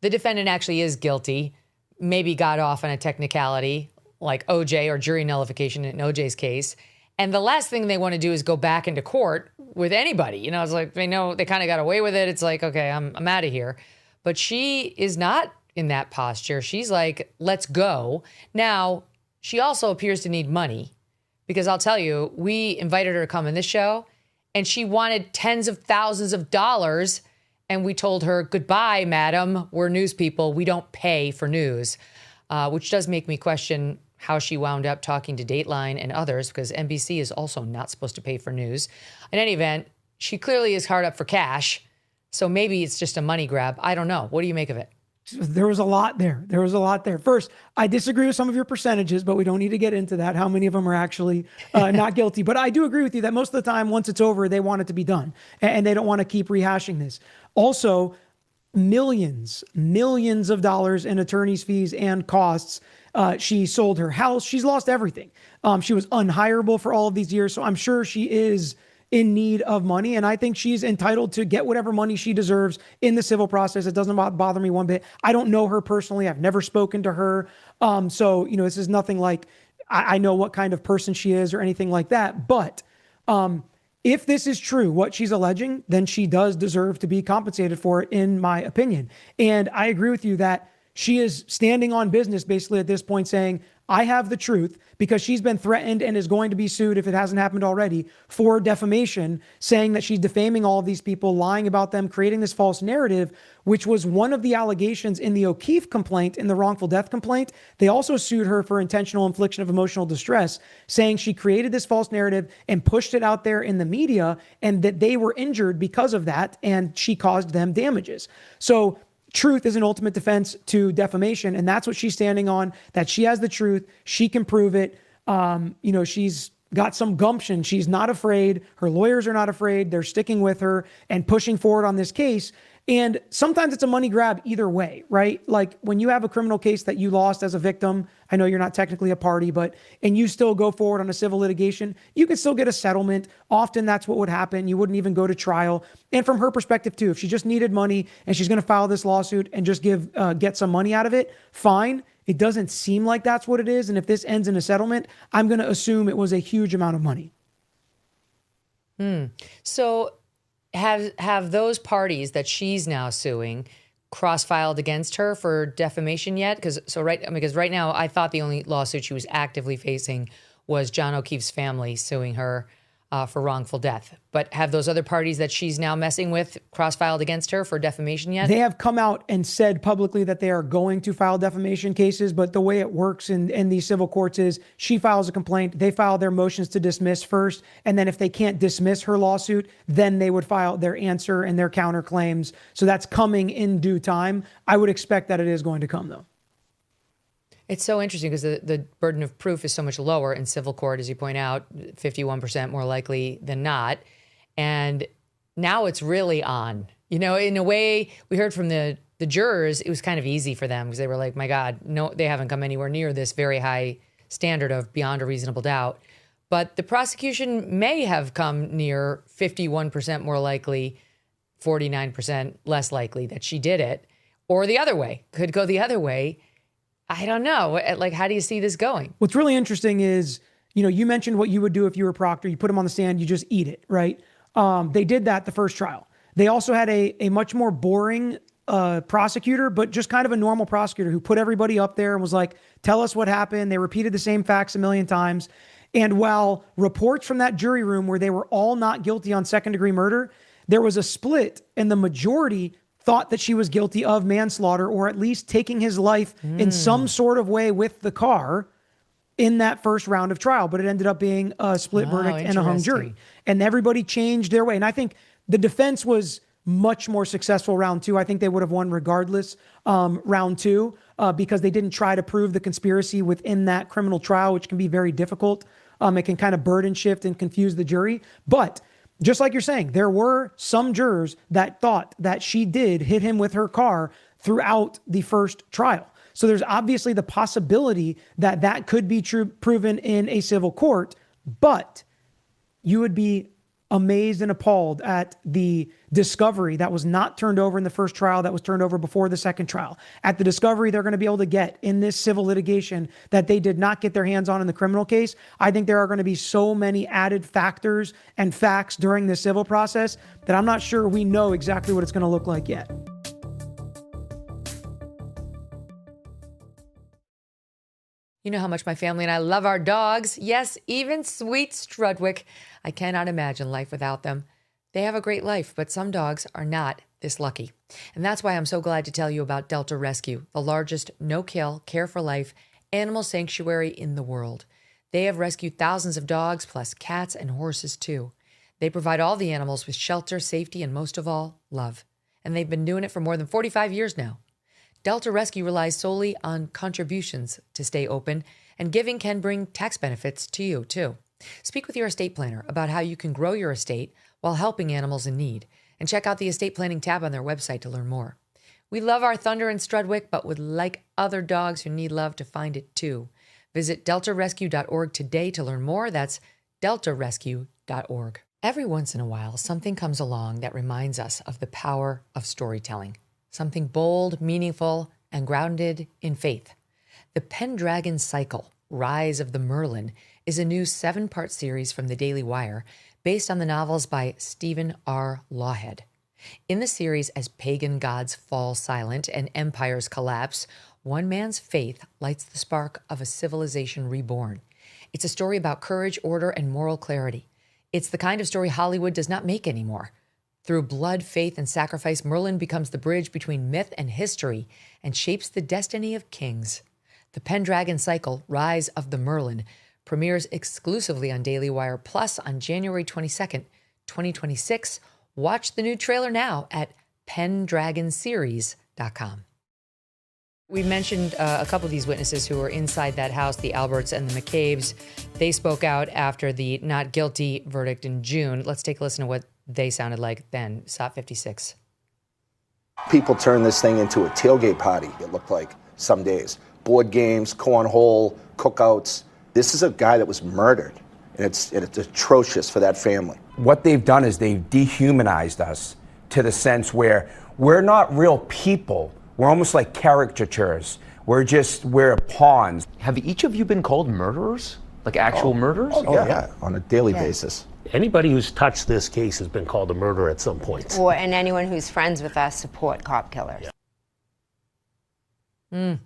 S1: the defendant actually is guilty, maybe got off on a technicality like OJ or jury nullification in OJ's case. And the last thing they want to do is go back into court with anybody. It's like they know they kind of got away with it. It's like, okay, I'm out of here. But she is not in that posture. She's like, let's go. Now, she also appears to need money. Because I'll tell you, we invited her to come in this show, and she wanted tens of thousands of dollars, and we told her, goodbye, madam. We're news people. We don't pay for news, which does make me question how she wound up talking to Dateline and others, because NBC is also not supposed to pay for news. In any event, she clearly is hard up for cash, so maybe it's just a money grab. I don't know. What do you make of it?
S2: There was a lot there. First, I disagree with some of your percentages, but we don't need to get into that, how many of them are actually not guilty. But I do agree with you that most of the time, once it's over, they want it to be done. And they don't want to keep rehashing this. Also, millions of dollars in attorney's fees and costs. She sold her house. She's lost everything. She was unhireable for all of these years. So I'm sure she is in need of money. And I think she's entitled to get whatever money she deserves in the civil process. It doesn't bother me one bit. I don't know her personally. I've never spoken to her. So, this is nothing like I know what kind of person she is or anything like that. But if this is true, what she's alleging, then she does deserve to be compensated for it, in my opinion. And I agree with you that she is standing on business basically at this point saying, I have the truth, because she's been threatened and is going to be sued, if it hasn't happened already, for defamation, saying that she's defaming all of these people, lying about them, creating this false narrative, which was one of the allegations in the O'Keefe complaint, in the wrongful death complaint. They also sued her for intentional infliction of emotional distress, saying she created this false narrative and pushed it out there in the media, and that they were injured because of that, and she caused them damages. So truth is an ultimate defense to defamation, and that's what she's standing on, that she has the truth, she can prove it. She's got some gumption. She's not afraid. Her lawyers are not afraid. They're sticking with her and pushing forward on this case. And sometimes it's a money grab either way, right? Like when you have a criminal case that you lost as a victim, I know you're not technically a party, and you still go forward on a civil litigation, you can still get a settlement. Often that's what would happen. You wouldn't even go to trial. And from her perspective too, if she just needed money and she's going to file this lawsuit and just get some money out of it, fine. It doesn't seem like that's what it is. And if this ends in a settlement, I'm going to assume it was a huge amount of money.
S1: So have those parties that she's now suing cross-filed against her for defamation yet? Because right now I thought the only lawsuit she was actively facing was John O'Keefe's family suing her for wrongful death. But have those other parties that she's now messing with cross-filed against her for defamation yet?
S2: They have come out and said publicly that they are going to file defamation cases, but the way it works in these civil courts is she files a complaint, they file their motions to dismiss first, and then if they can't dismiss her lawsuit, then they would file their answer and their counterclaims. So that's coming in due time. I would expect that it is going to come, though.
S1: It's so interesting because the burden of proof is so much lower in civil court, as you point out, 51% more likely than not. And now it's really on. In a way, we heard from the jurors, it was kind of easy for them because they were like, my God, no, they haven't come anywhere near this very high standard of beyond a reasonable doubt. But the prosecution may have come near 51% more likely, 49% less likely that she did it, or the other way, could go the other way. I don't know. Like, how do you see this going?
S2: What's really interesting is, you mentioned what you would do if you were Proctor. You put him on the stand, you just eat it, right? They did that the first trial. They also had a much more boring prosecutor, but just kind of a normal prosecutor who put everybody up there and was like, tell us what happened. They repeated the same facts a million times. And while reports from that jury room where they were all not guilty on second-degree murder, there was a split, and the majority thought that she was guilty of manslaughter, or at least taking his life in some sort of way with the car in that first round of trial. But it ended up being a split verdict and a hung jury. And everybody changed their way. And I think the defense was much more successful round two. I think they would have won regardless round two because they didn't try to prove the conspiracy within that criminal trial, which can be very difficult. It can kind of burden shift and confuse the jury. But just like you're saying, there were some jurors that thought that she did hit him with her car throughout the first trial. So there's obviously the possibility that that could be proven in a civil court, but you would be amazed and appalled at the discovery that was not turned over in the first trial, that was turned over before the second trial, at the discovery they're going to be able to get in this civil litigation that they did not get their hands on in the criminal case. I think there are going to be so many added factors and facts during the civil process that I'm not sure we know exactly what it's going to look like yet.
S1: You know how much my family and I love our dogs. Yes, even sweet Strudwick. I cannot imagine life without them. They have a great life, but some dogs are not this lucky. And that's why I'm so glad to tell you about Delta Rescue, the largest no-kill, care-for-life animal sanctuary in the world. They have rescued thousands of dogs, plus cats and horses too. They provide all the animals with shelter, safety, and most of all, love. And they've been doing it for more than 45 years now. Delta Rescue relies solely on contributions to stay open, and giving can bring tax benefits to you, too. Speak with your estate planner about how you can grow your estate while helping animals in need, and check out the estate planning tab on their website to learn more. We love our Thunder and Strudwick, but would like other dogs who need love to find it, too. Visit deltarescue.org today to learn more. That's deltarescue.org. Every once in a while, something comes along that reminds us of the power of storytelling. Something bold, meaningful, and grounded in faith. The Pendragon Cycle, Rise of the Merlin, is a new 7-part series from the Daily Wire based on the novels by Stephen R. Lawhead. In the series, as pagan gods fall silent and empires collapse, one man's faith lights the spark of a civilization reborn. It's a story about courage, order, and moral clarity. It's the kind of story Hollywood does not make anymore. Through blood, faith, and sacrifice, Merlin becomes the bridge between myth and history and shapes the destiny of kings. The Pendragon Cycle, Rise of the Merlin, premieres exclusively on Daily Wire Plus on January 22nd, 2026. Watch the new trailer now at pendragonseries.com. We mentioned a couple of these witnesses who were inside that house, the Alberts and the McCabe's. They spoke out after the not guilty verdict in June. Let's take a listen to what they sounded like then. SOT 56.
S10: People turned this thing into a tailgate party, it looked like, some days. Board games, cornhole, cookouts. This is a guy that was murdered, and it's atrocious for that family.
S11: What they've done is they've dehumanized us to the sense where we're not real people. We're almost like caricatures. We're pawns.
S12: Have each of you been called murderers? Like actual murderers?
S10: Oh, yeah, on a daily basis.
S13: Anybody who's touched this case has been called a murderer at some point.
S14: And anyone who's friends with us support cop killers.
S1: The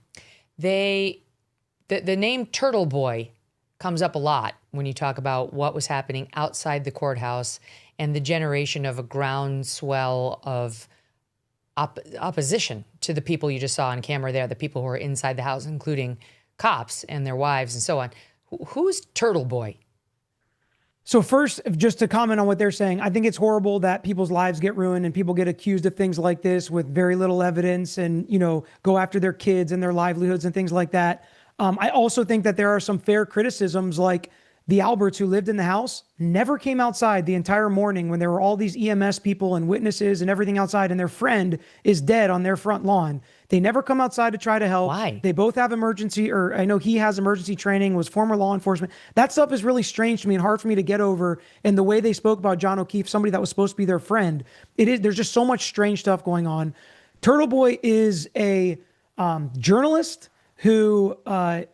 S1: name Turtle Boy comes up a lot when you talk about what was happening outside the courthouse and the generation of a groundswell of opposition to the people you just saw on camera there, the people who were inside the house, including cops and their wives and so on. Who's Turtle Boy?
S2: So first, just to comment on what they're saying, I think it's horrible that people's lives get ruined and people get accused of things like this with very little evidence and, go after their kids and their livelihoods and things like that. I also think that there are some fair criticisms, like the Alberts who lived in the house never came outside the entire morning when there were all these EMS people and witnesses and everything outside, and their friend is dead on their front lawn. They never come outside to try to help.
S1: Why?
S2: They both have I know he has emergency training, was former law enforcement. That stuff is really strange to me and hard for me to get over. And the way they spoke about John O'Keefe, somebody that was supposed to be their friend, there's just so much strange stuff going on. Turtle Boy is a journalist who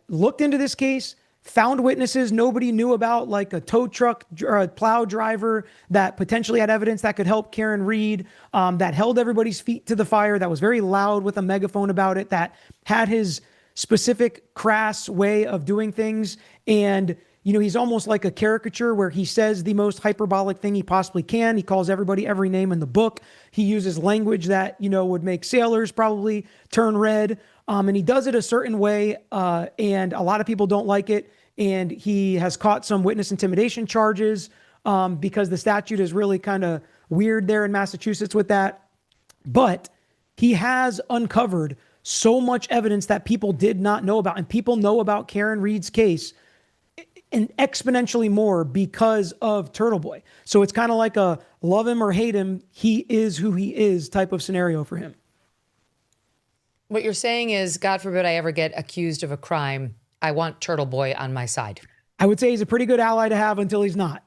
S2: looked into this case, found witnesses nobody knew about, like a tow truck or a plow driver that potentially had evidence that could help Karen Reed, that held everybody's feet to the fire, that was very loud with a megaphone about it, that had his specific crass way of doing things. And, he's almost like a caricature where he says the most hyperbolic thing he possibly can. He calls everybody every name in the book. He uses language that, would make sailors probably turn red. And he does it a certain way, and a lot of people don't like it. And he has caught some witness intimidation charges because the statute is really kind of weird there in Massachusetts with that. But he has uncovered so much evidence that people did not know about. And people know about Karen Reed's case and exponentially more because of Turtle Boy. So it's kind of like a love him or hate him, he is who he is type of scenario for him.
S1: What you're saying is, God forbid I ever get accused of a crime, I want Turtle Boy on my side.
S2: I would say he's a pretty good ally to have until he's not.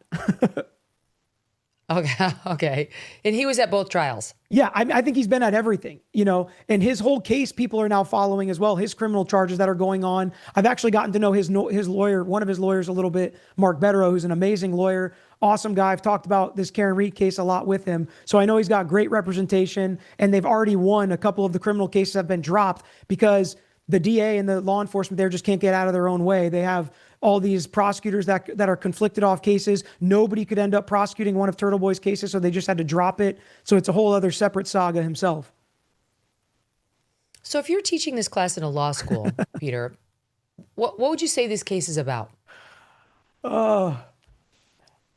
S1: Okay. And he was at both trials.
S2: Yeah, I think he's been at everything, and his whole case, people are now following as well, his criminal charges that are going on. I've actually gotten to know his lawyer, one of his lawyers a little bit, Mark Betterow, who's an amazing lawyer, awesome guy. I've talked about this Karen Reed case a lot with him. So I know he's got great representation, and they've already won. A couple of the criminal cases have been dropped because the DA and the law enforcement there just can't get out of their own way. They have all these prosecutors that are conflicted off cases. Nobody could end up prosecuting one of Turtle Boy's cases, so they just had to drop it. So it's a whole other separate saga himself.
S1: So if you're teaching this class in a law school, Peter, what would you say this case is about?
S2: How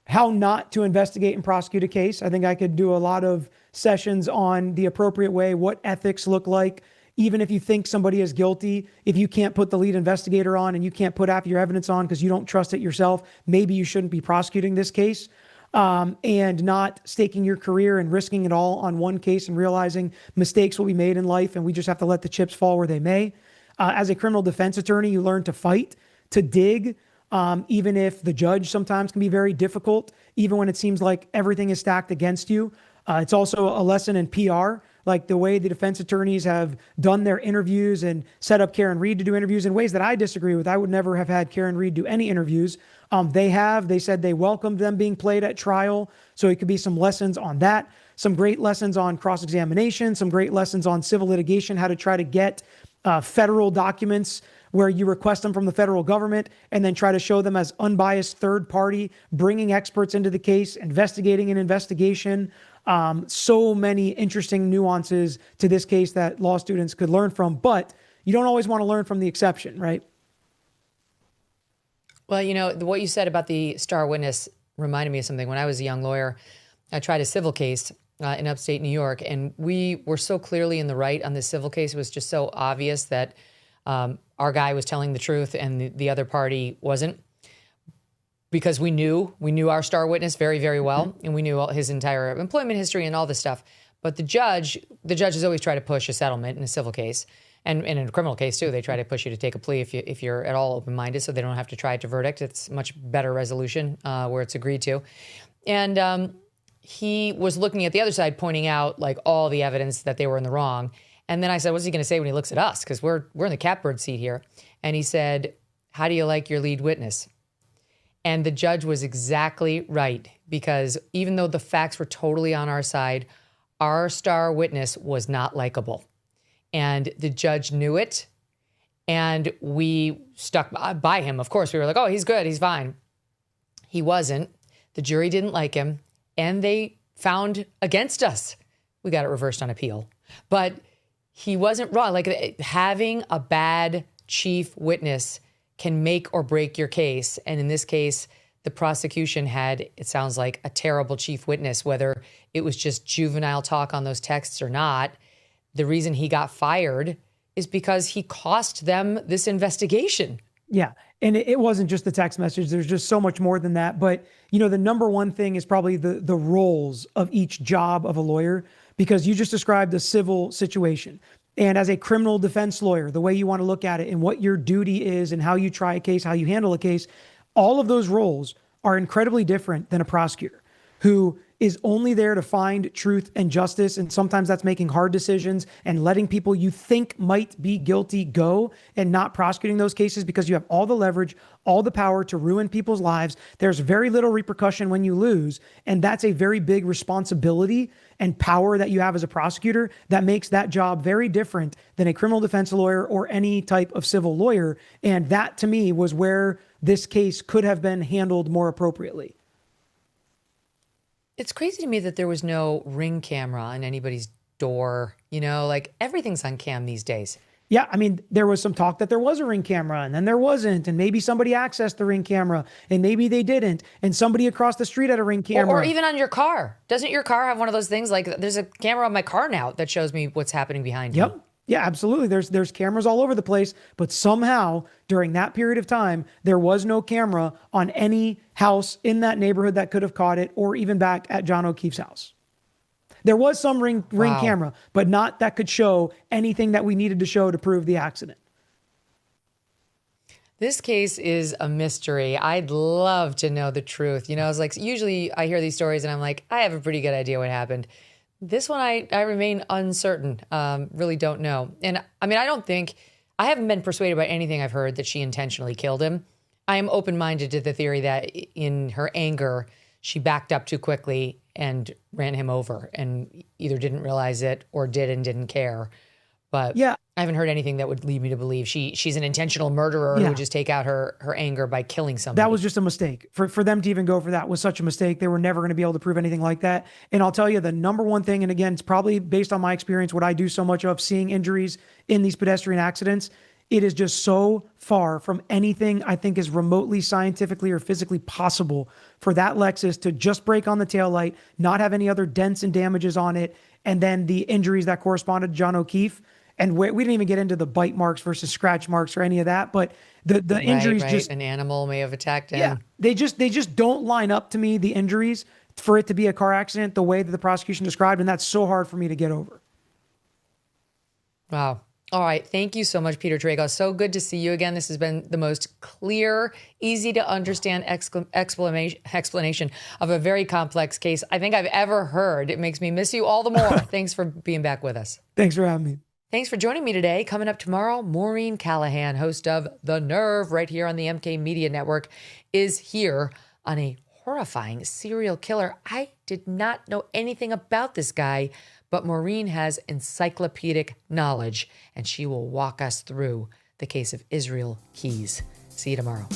S2: not to investigate and prosecute a case. I think I could do a lot of sessions on the appropriate way, what ethics look like. Even if you think somebody is guilty, if you can't put the lead investigator on and you can't put half your evidence on because you don't trust it yourself, maybe you shouldn't be prosecuting this case, and not staking your career and risking it all on one case and realizing mistakes will be made in life and we just have to let the chips fall where they may. As a criminal defense attorney, you learn to fight, to dig, even if the judge sometimes can be very difficult, even when it seems like everything is stacked against you. It's also a lesson in PR. Like the way the defense attorneys have done their interviews and set up Karen Reed to do interviews in ways that I disagree with. I would never have had Karen Reed do any interviews. They said they welcomed them being played at trial. So it could be some lessons on that. some great lessons on cross-examination, some great lessons on civil litigation, how to try to get federal documents where you request them from the federal government and then try to show them as unbiased third party, bringing experts into the case, investigating an investigation. So many interesting nuances to this case that law students could learn from, but you don't always want to learn from the exception, right?
S1: Well, you know, what you said about the star witness reminded me of something. When I was a young lawyer, I tried a civil case in upstate New York, and we were so clearly in the right on this civil case. It was just so obvious that our guy was telling the truth and the other party wasn't, because we knew our star witness very, very well, and we knew all his entire employment history and all this stuff. But the judges always try to push a settlement in a civil case. And in a criminal case, too, they try to push you to take a plea if you're at all open-minded, so they don't have to try it to verdict. It's much better resolution where it's agreed to. And he was looking at the other side, pointing out like all the evidence that they were in the wrong. And then I said, what's he going to say when he looks at us? Because we're in the catbird seat here. And he said, how do you like your lead witness? And the judge was exactly right, because even though the facts were totally on our side, our star witness was not likable. And the judge knew it, and we stuck by him. Of course, we were like, oh, he's good, he's fine. He wasn't. The jury didn't like him, and they found against us. We got it reversed on appeal. But he wasn't wrong. Like, having a bad chief witness can make or break your case. And in this case, the prosecution had, it sounds like, a terrible chief witness, whether it was just juvenile talk on those texts or not. The reason he got fired is because he cost them this investigation.
S2: Yeah. And it wasn't just the text message. There's just so much more than that. But, you know, the number one thing is probably the roles of each job of a lawyer, because you just described a civil situation. And as a criminal defense lawyer, the way you want to look at it and what your duty is and how you try a case, how you handle a case, all of those roles are incredibly different than a prosecutor who is only there to find truth and justice. And sometimes that's making hard decisions and letting people you think might be guilty go and not prosecuting those cases because you have all the leverage, all the power to ruin people's lives. There's very little repercussion when you lose. And that's a very big responsibility and power that you have as a prosecutor that makes that job very different than a criminal defense lawyer or any type of civil lawyer. And that, to me, was where this case could have been handled more appropriately.
S1: It's crazy to me that there was no Ring camera on anybody's door. You know, like, everything's on cam these days.
S2: Yeah, I mean, there was some talk that there was a Ring camera and then there wasn't. And maybe somebody accessed the Ring camera and maybe they didn't. And somebody across the street had a Ring camera.
S1: Or even on your car. Doesn't your car have one of those things? Like, there's a camera on my car now that shows me what's happening behind you.
S2: Yep. Yeah, absolutely. There's cameras all over the place, but somehow during that period of time, there was no camera on any house in that neighborhood that could have caught it, or even back at John O'Keefe's house. There was some ring camera, but not that could show anything that we needed to show to prove the accident.
S1: This case is a mystery. I'd love to know the truth. You know, it's like, usually I hear these stories and I'm like, I have a pretty good idea what happened. This one, I remain uncertain, really don't know. And I mean, I haven't been persuaded by anything I've heard that she intentionally killed him. I am open-minded to the theory that in her anger, she backed up too quickly and ran him over and either didn't realize it or did and didn't care. But yeah, I haven't heard anything that would lead me to believe she's an intentional murderer who would just take out her anger by killing somebody.
S2: That was just a mistake. For them to even go for that was such a mistake. They were never going to be able to prove anything like that. And I'll tell you, the number one thing, and again, it's probably based on my experience, what I do so much of seeing injuries in these pedestrian accidents, it is just so far from anything I think is remotely scientifically or physically possible for that Lexus to just break on the taillight, not have any other dents and damages on it, and then the injuries that corresponded to John O'Keefe. And we didn't even get into the bite marks versus scratch marks or any of that, but the injuries just...
S1: An animal may have attacked him.
S2: Yeah, they just don't line up to me, the injuries, for it to be a car accident the way that the prosecution described, and that's so hard for me to get over.
S1: Wow. All right. Thank you so much, Peter Tragos. So good to see you again. This has been the most clear, easy to understand explanation of a very complex case I think I've ever heard. It makes me miss you all the more. Thanks for being back with us.
S2: Thanks for having me.
S1: Thanks for joining me today. Coming up tomorrow, Maureen Callahan, host of The Nerve right here on the MK Media Network, is here on a horrifying serial killer. I did not know anything about this guy, but Maureen has encyclopedic knowledge, and she will walk us through the case of Israel Keys. See you tomorrow.